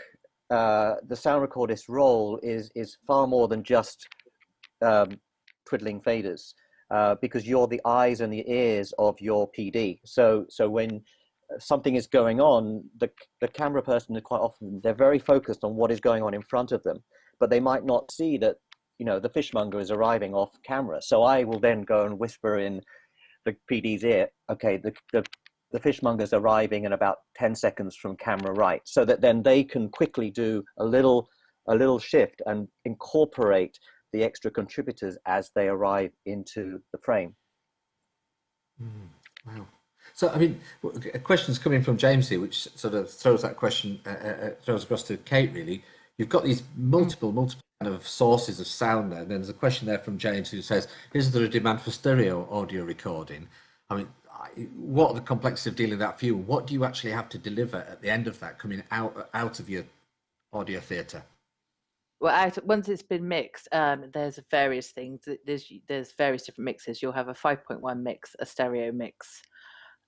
the sound recordist's role is far more than just twiddling faders, because you're the eyes and the ears of your PD. So when something is going on, the camera person, quite often, they're very focused on what is going on in front of them, but they might not see that, you know, the fishmonger is arriving off camera. So I will then go and whisper in the PD's ear, okay, the fishmonger's arriving in about 10 seconds from camera right, so that then they can quickly do a little shift and incorporate the extra contributors as they arrive into the frame. Wow. So, I mean, a question's coming from James here, which sort of throws that question, throws across to Kate, really. You've got these multiple kind of sources of sound there. And then there's a question there from James who says, is there a demand for stereo audio recording? I mean, what are the complexities of dealing with that for you? What do you actually have to deliver at the end of that, coming out of your audio theatre? Well, once it's been mixed, there's various things. There's various different mixes. You'll have a 5.1 mix, a stereo mix,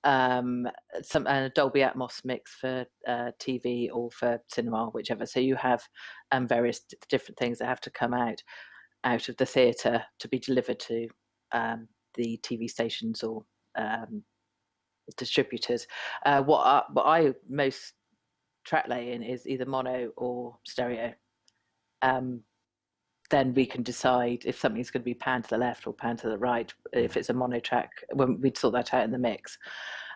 and a Dolby Atmos mix for TV or for cinema, whichever. So you have various different things that have to come out of the theatre to be delivered to the TV stations or distributors. What I most track lay in is either mono or stereo. Then we can decide if something's going to be pan to the left or pan to the right. If it's a mono track, when we'd sort that out in the mix.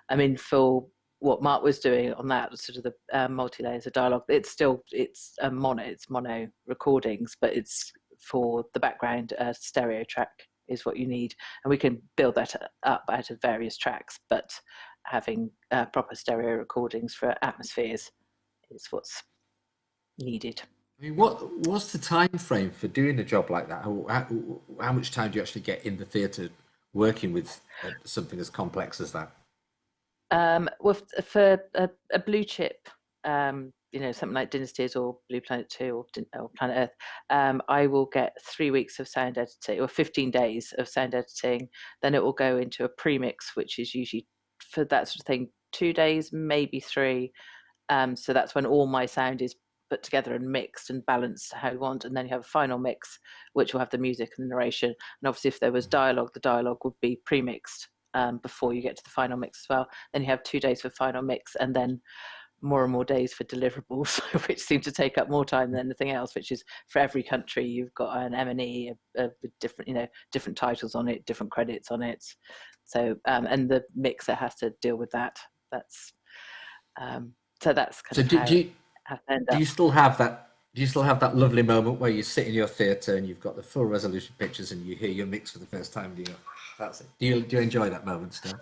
I mean, for what Mark was doing on that sort of the multi-layers of dialogue, it's mono recordings, but it's for the background stereo track is what you need, and we can build that up out of various tracks. But having proper stereo recordings for atmospheres is what's needed. I mean, what's the time frame for doing a job like that? How much time do you actually get in the theatre working with something as complex as that? Well, for a blue chip, you know, something like Dynastys or Blue Planet 2 or Planet Earth, I will get 3 weeks of sound editing or 15 days of sound editing. Then it will go into a premix, which is usually for that sort of thing 2 days, maybe 3. So that's when all my sound is put together and mixed and balanced how you want, and then you have a final mix which will have the music and the narration, and obviously if there was dialogue, the dialogue would be pre-mixed before you get to the final mix as well. Then you have 2 days for final mix, and then more and more days for deliverables, which seem to take up more time than anything else, which is for every country you've got an M&E with different, you know, different titles on it, different credits on it. So and the mixer has to deal with that. That's so that's kind of do you still have that? Do you still have that lovely moment where you sit in your theatre and you've got the full resolution pictures and you hear your mix for the first time? Do you go, that's it? Do you enjoy that moment still?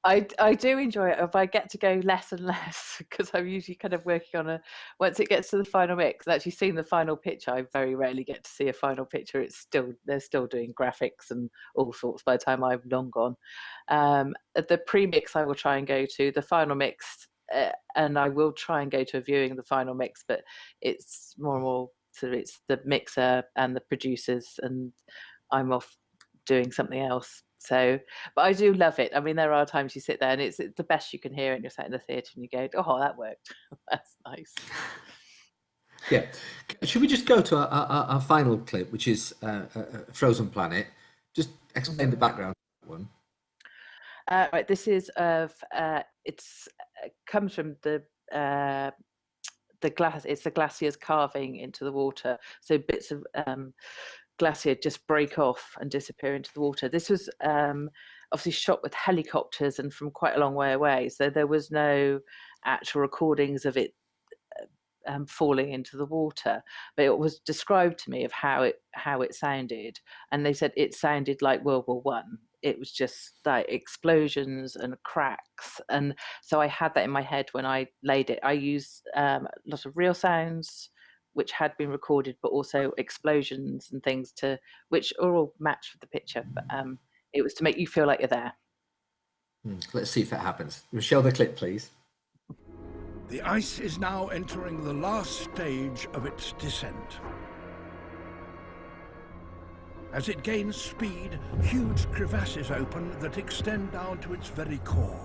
I do enjoy it. If I get to go less and less, because I'm usually kind of working on once it gets to the final mix, and actually seeing the final picture, I very rarely get to see a final picture. They're still doing graphics and all sorts by the time I've long gone. The pre-mix I will try and go to, the final mix, and I will try and go to a viewing of the final mix, but it's more and more sort of it's the mixer and the producers, and I'm off doing something else. So, but I do love it. I mean, there are times you sit there and it's the best you can hear, and you're sat in the theatre and you go, "Oh, that worked. That's nice." Yeah. Should we just go to our final clip, which is Frozen Planet? Just explain the background to that one. Right, this is it's comes from the glass. It's the glaciers carving into the water. So bits of glacier just break off and disappear into the water. This was obviously shot with helicopters and from quite a long way away. So there was no actual recordings of it falling into the water, but it was described to me of how it sounded, and they said it sounded like World War One. It was just like explosions and cracks, and so I had that in my head when I laid it. I used a lot of real sounds which had been recorded, but also explosions and things which are all matched with the picture. But it was to make you feel like you're there. Let's see if it happens. Show the clip, please. The ice is now entering the last stage of its descent. As it gains speed, huge crevasses open that extend down to its very core.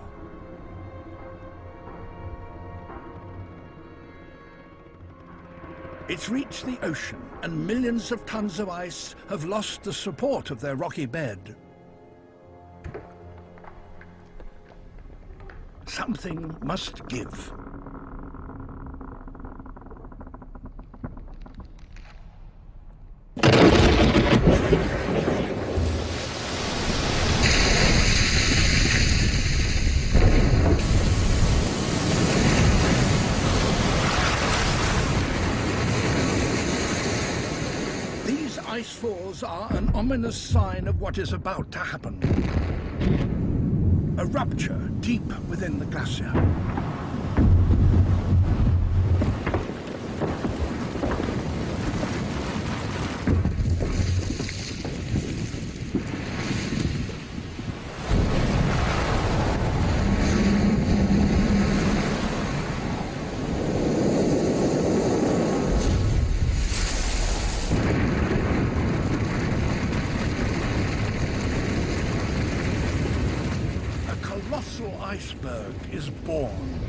It's reached the ocean, and millions of tons of ice have lost the support of their rocky bed. Something must give. These ice falls are an ominous sign of what is about to happen. A rupture deep within the glacier. Colossal iceberg is born.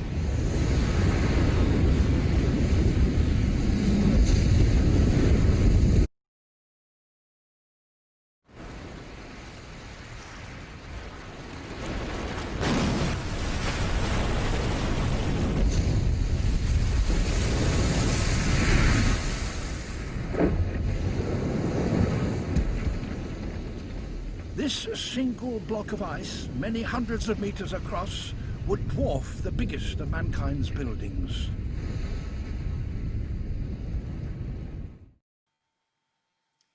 This single block of ice, many hundreds of meters across, would dwarf the biggest of mankind's buildings.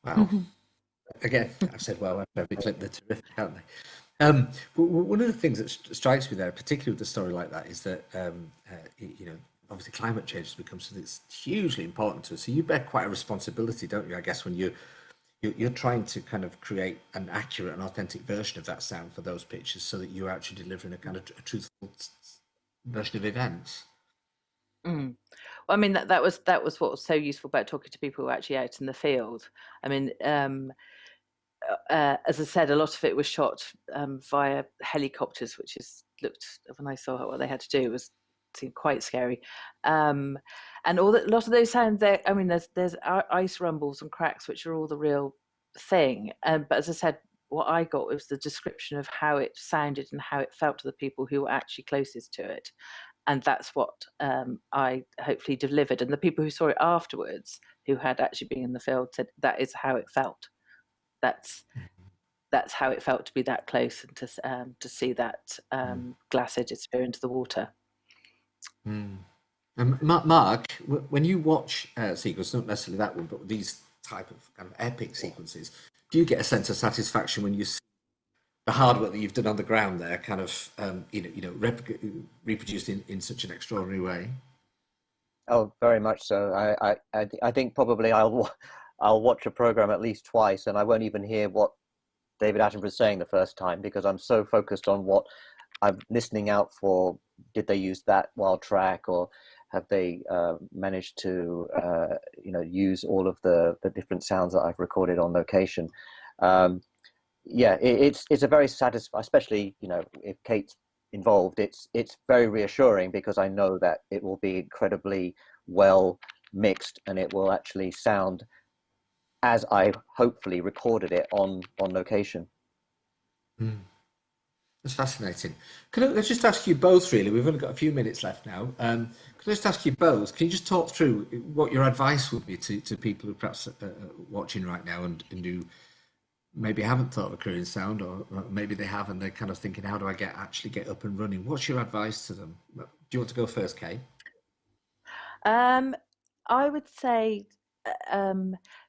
Wow. Again, I've said, well, every clip, they're terrific, aren't they? One of the things that strikes me there, particularly with a story like that, is that, you know, obviously climate change has become something that's hugely important to us. So you bear quite a responsibility, don't you, I guess, when you're trying to kind of create an accurate and authentic version of that sound for those pictures, so that you're actually delivering a kind of a truthful version of events. Well, I mean, that was what was so useful about talking to people who were actually out in the field. I mean, as I said, a lot of it was shot via helicopters, which looked, when I saw what they had to do, seemed quite scary. And a lot of those sounds there, I mean, there's ice rumbles and cracks, which are all the real thing. But as I said, what I got was the description of how it sounded and how it felt to the people who were actually closest to it. And that's what I hopefully delivered. And the people who saw it afterwards, who had actually been in the field, said that is how it felt. That's how it felt to be that close and to see that glacier disappear into the water. Mark, when you watch sequences, not necessarily that one, but these type of kind of epic sequences, do you get a sense of satisfaction when you see the hard work that you've done on the ground there, kind of reproduced in such an extraordinary way? Oh, very much so. I think probably I'll watch a program at least twice, and I won't even hear what David Attenborough was saying the first time, because I'm so focused on what I'm listening out for. Did they use that wild track, or have they managed to use all of the different sounds that I've recorded on location? yeah, it's a very satisfying, especially, you know, if Kate's involved, it's very reassuring, because I know that it will be incredibly well mixed, and it will actually sound as I hopefully recorded it on location. That's fascinating. Let's just ask you both, really, we've only got a few minutes left now. Can I just ask you both, can you just talk through what your advice would be to people who perhaps watching right now and who maybe haven't thought of a career in sound, or maybe they have and they're kind of thinking, how do I actually get up and running? What's your advice to them? Do you want to go first, Kay? I would say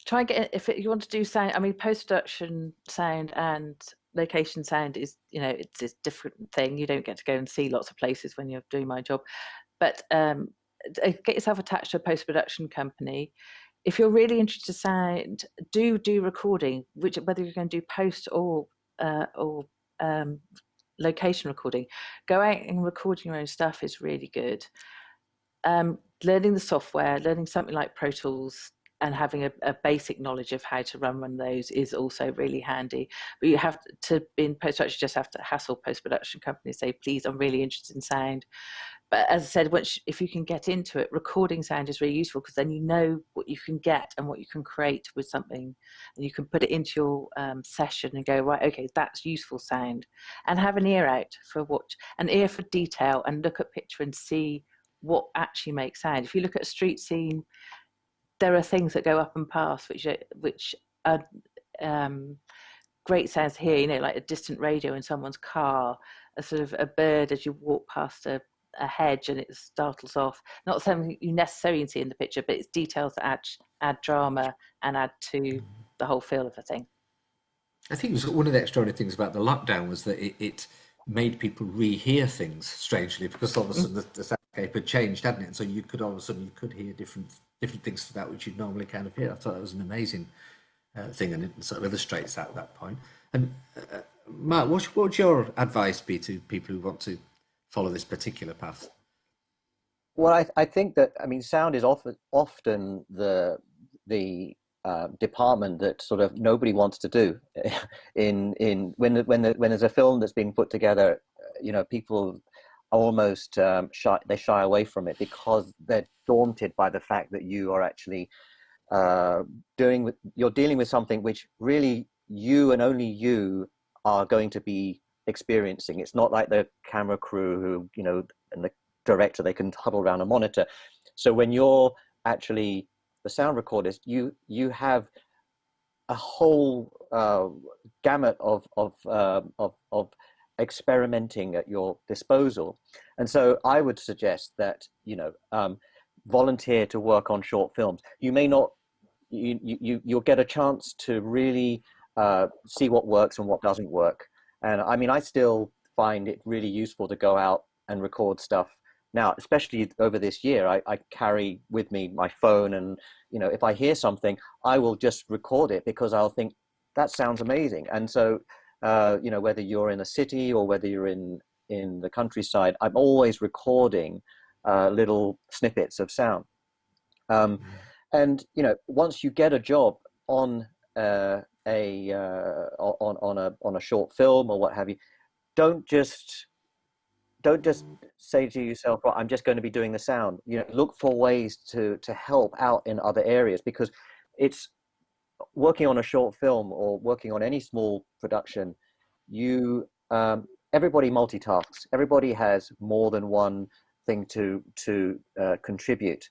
try and get, if you want to do sound, I mean, post-production sound and location sound is, you know, it's a different thing. You don't get to go and see lots of places when you're doing my job, but get yourself attached to a post-production company. If you're really interested in sound, do recording, whether you're going to do post or location recording. Go out and recording your own stuff is really good. Learning the software, learning something like Pro Tools, and having a basic knowledge of how to run one of those is also really handy. But you have to be in post-production, you just have to hassle post-production companies, say, please, I'm really interested in sound. But as I said, if you can get into it, recording sound is really useful, because then you know what you can get and what you can create with something, and you can put it into your session and go, right, okay, that's useful sound. And have an ear out for an ear for detail, and look at picture and see what actually makes sound. If you look at a street scene, there are things that go up and past which are great sounds to hear, you know, like a distant radio in someone's car, a sort of a bird as you walk past a hedge and it startles off. Not something you necessarily see in the picture, but it's details that add drama and add to the whole feel of the thing. I think one of the extraordinary things about the lockdown was that it made people rehear things strangely, because all of a sudden the soundscape had changed, hadn't it? And so you could all of a sudden you could hear different things to that which you'd normally kind of hear. I thought that was an amazing thing, and it sort of illustrates that point. And Mark, what would your advice be to people who want to follow this particular path? Well, I think that, I mean, sound is often the department that sort of nobody wants to do. When there's a film that's being put together, you know, people almost shy away from it, because they're daunted by the fact that you are actually you're dealing with something which really you and only you are going to be experiencing. It's not like the camera crew who, you know, and the director, they can huddle around a monitor. So when you're actually the sound recordist, you have a whole gamut of experimenting at your disposal. And so I would suggest that, you know, volunteer to work on short films. You may not, you'll get a chance to really see what works and what doesn't work. And I mean, I still find it really useful to go out and record stuff now, especially over this year. I carry with me my phone, and, you know, if I hear something, I will just record it, because I'll think that sounds amazing. And so, you know, whether you're in a city or whether you're in the countryside, I'm always recording little snippets of sound. And, you know, once you get a job on a short film or what have you, don't just say to yourself, well, I'm just going to be doing the sound. You know, look for ways to help out in other areas, because it's working on a short film or working on any small production. Everybody multitasks. Everybody has more than one thing to contribute.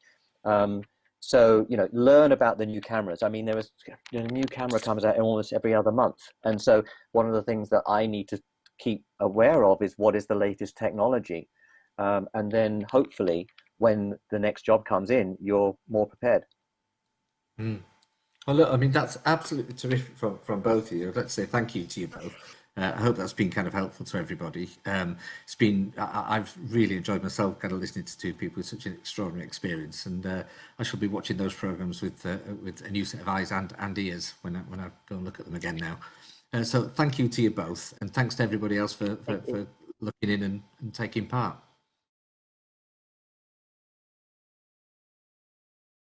So, you know, learn about the new cameras. I mean, a new camera comes out almost every other month. And so one of the things that I need to keep aware of is what is the latest technology. And then hopefully when the next job comes in, you're more prepared. Well, look, I mean, that's absolutely terrific from both of you. Let's say thank you to you both. I hope that's been kind of helpful to everybody. It's been, I've really enjoyed myself kind of listening to two people with such an extraordinary experience, and I shall be watching those programs with a new set of eyes and ears when I go and look at them again now. So thank you to you both, and thanks to everybody else for looking in and taking part.